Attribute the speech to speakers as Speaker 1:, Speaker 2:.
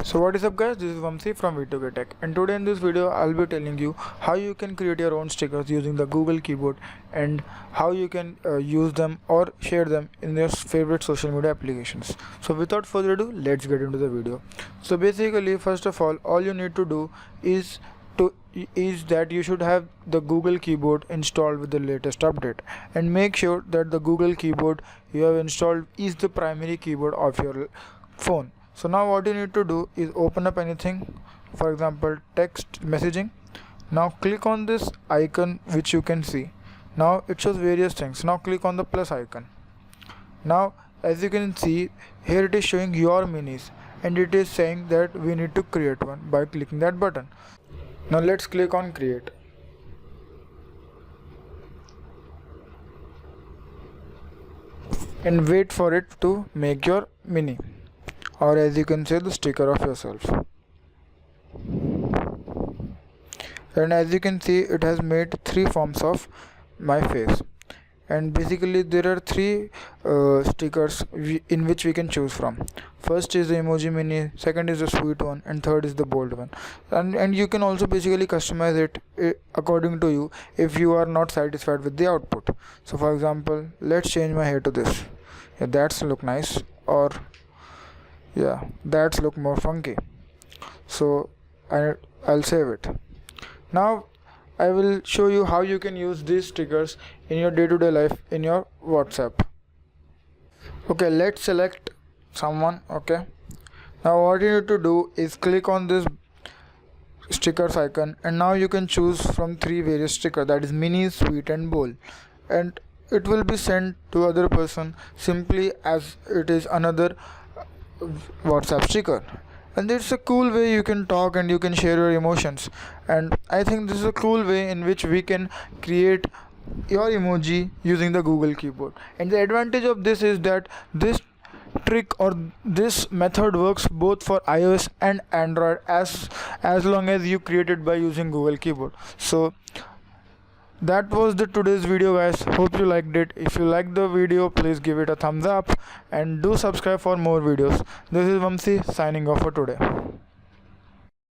Speaker 1: So what is up guys, this is Vamsi from V2K Tech, and today in this video I'll be telling you how you can create your own stickers using the Google keyboard and how you can use them or share them in your favorite social media applications. So without further ado, let's get into the video. So basically, first of all you need to do is that you should have the Google keyboard installed with the latest update, and make sure that the Google keyboard you have installed is the primary keyboard of your phone. So now what you need to do is open up anything, for example text messaging. Now click on this icon which you can see. Now it shows various things. Now click on the plus icon. Now as you can see here, it is showing your minis and it is saying that we need to create one by clicking that button. Now let's click on create. And wait for it to make your mini, or as you can say, the sticker of yourself. And as you can see, it has made 3 forms of my face, and basically there are 3 stickers in which we can choose from. First is the emoji mini, second is the sweet one, and third is the bold one. And you can also basically customize it according to you if you are not satisfied with the output. So for example, let's change my hair to this. Yeah, that's look nice, or yeah, that's look more funky. So I'll save it. Now I will show you how you can use these stickers in your day-to-day life in your WhatsApp. Okay, let's select someone. Okay, now what you need to do is click on this stickers icon, and now you can choose from 3 various stickers, that is mini, sweet and bold, and it will be sent to other person simply as it is another WhatsApp sticker. And it's a cool way you can talk and you can share your emotions, and I think this is a cool way in which we can create your emoji using the Google keyboard. And the advantage of this is that this trick or this method works both for iOS and Android as long as you create it by using Google keyboard. So that was the today's video guys. Hope you liked it. If you liked the video, please give it a thumbs up and do subscribe for more videos. This is Vamsi signing off for today.